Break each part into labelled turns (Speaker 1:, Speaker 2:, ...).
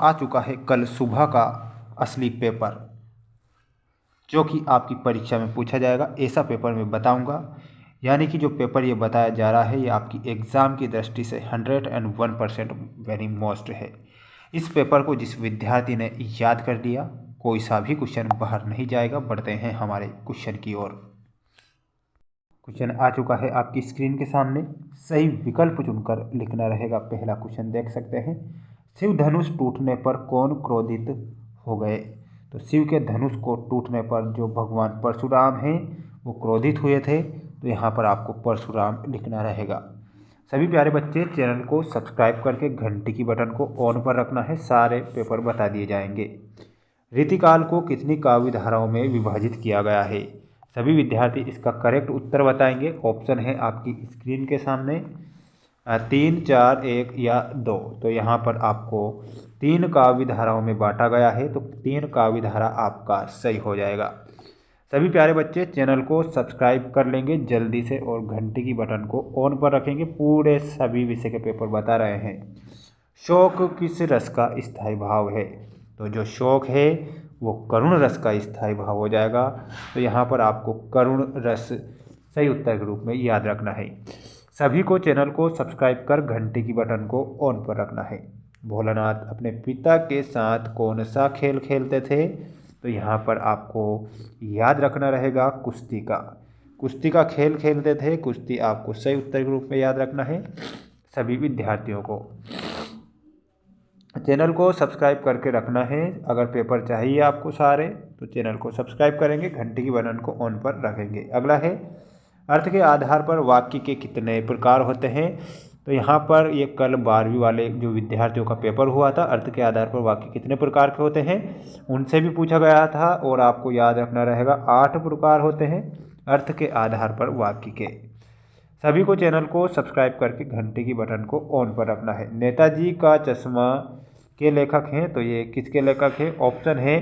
Speaker 1: आ चुका है कल सुबह का असली पेपर, जो कि आपकी परीक्षा में पूछा जाएगा। ऐसा पेपर मैं बताऊंगा, यानी कि जो पेपर ये बताया जा रहा है ये आपकी एग्ज़ाम की दृष्टि से 101% वेरी मोस्ट है। इस पेपर को जिस विद्यार्थी ने याद कर लिया, कोई सा भी क्वेश्चन बाहर नहीं जाएगा। बढ़ते हैं हमारे क्वेश्चन की ओर। क्वेश्चन आ चुका है आपकी स्क्रीन के सामने। सही विकल्प चुनकर लिखना रहेगा। पहला क्वेश्चन देख सकते हैं, शिव धनुष टूटने पर कौन क्रोधित हो गए? तो शिव के धनुष को टूटने पर जो भगवान परशुराम हैं वो क्रोधित हुए थे, तो यहाँ पर आपको परशुराम लिखना रहेगा। सभी प्यारे बच्चे चैनल को सब्सक्राइब करके घंटी की बटन को ऑन पर रखना है, सारे पेपर बता दिए जाएंगे। रीतिकाल को कितनी काव्य धाराओं में विभाजित किया गया है? सभी विद्यार्थी इसका करेक्ट उत्तर बताएंगे। ऑप्शन है आपकी स्क्रीन के सामने 3, 4, 1 या 2। तो यहाँ पर आपको 3 काव्य धाराओं में बांटा गया है, तो 3 काव्य धारा आपका सही हो जाएगा। सभी प्यारे बच्चे चैनल को सब्सक्राइब कर लेंगे जल्दी से और घंटी की बटन को ऑन पर रखेंगे। पूरे सभी विषय के पेपर बता रहे हैं। शोक किस रस का स्थायी भाव है? तो जो शोक है वो करुण रस का स्थायी भाव हो जाएगा। तो यहाँ पर आपको करुण रस सही उत्तर के रूप में याद रखना है। सभी को चैनल को सब्सक्राइब कर घंटी की बटन को ऑन पर रखना है। भोलानाथ अपने पिता के साथ कौन सा खेल खेलते थे? तो यहाँ पर आपको याद रखना रहेगा कुश्ती का खेल खेलते थे। कुश्ती आपको सही उत्तर के रूप में याद रखना है। सभी विद्यार्थियों को चैनल को सब्सक्राइब करके रखना है। अगर पेपर चाहिए आपको सारे, तो चैनल को सब्सक्राइब करेंगे, घंटी की बटन को ऑन पर रखेंगे। अगला है, अर्थ के आधार पर वाक्य के कितने प्रकार होते हैं? तो यहाँ पर ये कल 12वीं वाले जो विद्यार्थियों का पेपर हुआ था, अर्थ के आधार पर वाक्य कितने प्रकार के होते हैं, उनसे भी पूछा गया था। और आपको याद रखना रहेगा 8 प्रकार होते हैं अर्थ के आधार पर वाक्य के। सभी को चैनल को सब्सक्राइब करके घंटी की बटन को ऑन पर रखना है। नेताजी का चश्मा के लेखक हैं, तो ये किसके लेखक हैं? ऑप्शन है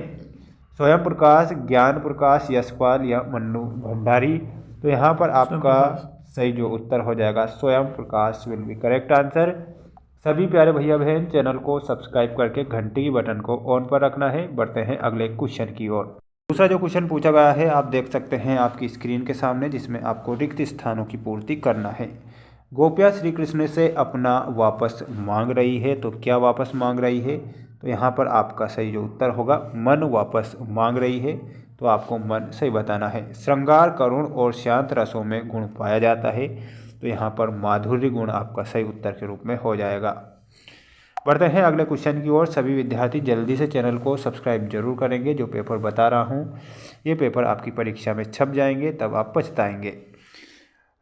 Speaker 1: स्वयं प्रकाश, ज्ञान प्रकाश, यशपाल या मन्नू भंडारी। तो यहाँ पर आपका सही जो उत्तर हो जाएगा स्वयं प्रकाश विल बी करेक्ट आंसर। सभी प्यारे भैया बहन चैनल को सब्सक्राइब करके घंटी की बटन को ऑन पर रखना है। बढ़ते हैं अगले क्वेश्चन की ओर। दूसरा जो क्वेश्चन पूछा गया है आप देख सकते हैं आपकी स्क्रीन के सामने, जिसमें आपको रिक्त स्थानों की पूर्ति करना है। गोपियाँ श्री कृष्ण से अपना वापस मांग रही है, तो क्या वापस मांग रही है? तो यहाँ पर आपका सही जो उत्तर होगा मन वापस मांग रही है, तो आपको मन सही बताना है। श्रृंगार करुण और शांत रसों में गुण पाया जाता है, तो यहाँ पर माधुर्य गुण आपका सही उत्तर के रूप में हो जाएगा। बढ़ते हैं अगले क्वेश्चन की ओर। सभी विद्यार्थी जल्दी से चैनल को सब्सक्राइब जरूर करेंगे। जो पेपर बता रहा हूँ ये पेपर आपकी परीक्षा में छप जाएंगे, तब आप पछताएंगे।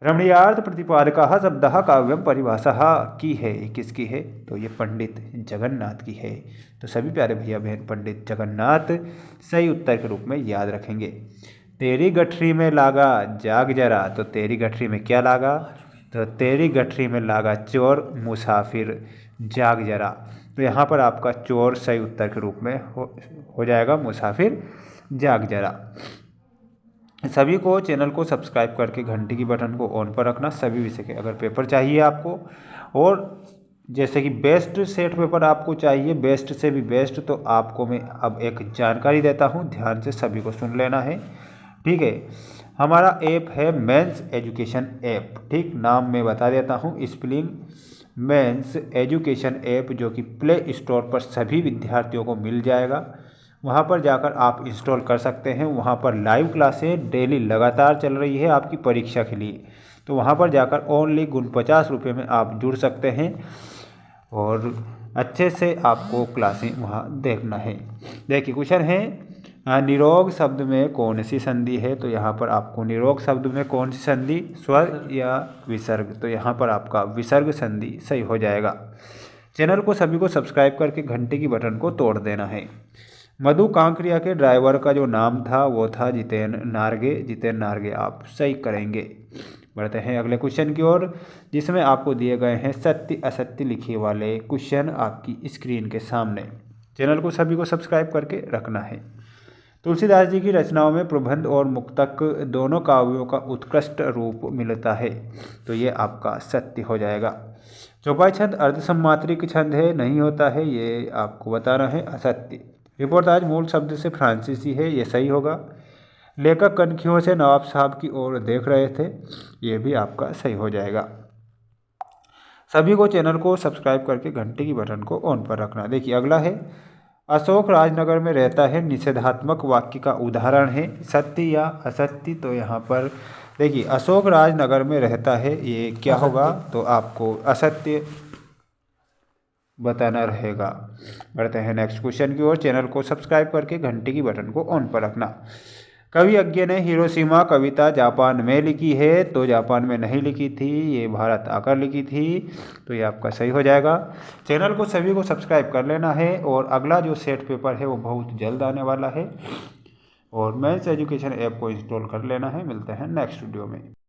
Speaker 1: रमणीयार्थ प्रतिपादकः शब्दः काव्यम परिभाषा की है, किसकी है? तो ये पंडित जगन्नाथ की है। तो सभी प्यारे भैया बहन पंडित जगन्नाथ सही उत्तर के रूप में याद रखेंगे। तेरी गठरी में लागा जाग जरा, तो तेरी गठरी में क्या लागा? तो तेरी गठरी में लागा चोर मुसाफिर जाग जरा। तो यहाँ पर आपका चोर सही उत्तर के रूप में हो जाएगा मुसाफिर जाग जरा। सभी को चैनल को सब्सक्राइब करके घंटी की बटन को ऑन पर रखना। सभी विषय के अगर पेपर चाहिए आपको, और जैसे कि बेस्ट सेट पेपर आपको चाहिए, बेस्ट से भी बेस्ट, तो आपको मैं अब एक जानकारी देता हूं, ध्यान से सभी को सुन लेना है, ठीक है। हमारा ऐप है मेंस एजुकेशन ऐप, ठीक। नाम मैं बता देता हूं, स्पेलिंग मेंस एजुकेशन ऐप, जो कि प्ले स्टोर पर सभी विद्यार्थियों को मिल जाएगा। वहाँ पर जाकर आप इंस्टॉल कर सकते हैं। वहाँ पर लाइव क्लासें डेली लगातार चल रही है आपकी परीक्षा के लिए, तो वहाँ पर जाकर ओनली 50 रुपये में आप जुड़ सकते हैं और अच्छे से आपको क्लासें वहाँ देखना है। देखिए क्वेश्चन है, निरोग शब्द में कौन सी संधि है? तो यहाँ पर आपको निरोग शब्द में कौन सी संधि, स्वर या विसर्ग? तो यहाँ पर आपका विसर्ग संधि सही हो जाएगा। चैनल को सभी को सब्सक्राइब करके घंटी की बटन को तोड़ देना है। मधु कांकरिया के ड्राइवर का जो नाम था वो था जितेन नार्गे। जितेन नार्गे आप सही करेंगे। बढ़ते हैं अगले क्वेश्चन की ओर, जिसमें आपको दिए गए हैं सत्य असत्य लिखे वाले क्वेश्चन आपकी स्क्रीन के सामने। चैनल को सभी को सब्सक्राइब करके रखना है। तुलसीदास जी की रचनाओं में प्रबंध और मुक्तक दोनों काव्यों का उत्कृष्ट रूप मिलता है, तो ये आपका सत्य हो जाएगा। चौपाई छंद अर्धसम्मात्रिक छंद है, नहीं होता है, ये आपको बताना है। असत्य। रिपोर्टाज मूल शब्द से फ्रांसीसी है, ये सही होगा। लेखक कनखियों से नवाब साहब की ओर देख रहे थे, ये भी आपका सही हो जाएगा। सभी को चैनल को सब्सक्राइब करके घंटे की बटन को ऑन पर रखना। देखिए अगला है, अशोक राजनगर में रहता है, निषेधात्मक वाक्य का उदाहरण है। सत्य या असत्य, तो यहाँ पर देखिए अशोक राजनगर में रहता है, ये क्या होगा, तो आपको असत्य बताना रहेगा। बढ़ते हैं नेक्स्ट क्वेश्चन की ओर। चैनल को सब्सक्राइब करके घंटे की बटन को ऑन पर रखना। कवि अज्ञे ने हिरोशिमा कविता जापान में लिखी है, तो जापान में नहीं लिखी थी, ये भारत आकर लिखी थी, तो ये आपका सही हो जाएगा। चैनल को सभी को सब्सक्राइब कर लेना है, और अगला जो सेट पेपर है वो बहुत जल्द आने वाला है, और मैथ्स एजुकेशन ऐप को इंस्टॉल कर लेना है। मिलते हैं नेक्स्ट वीडियो में।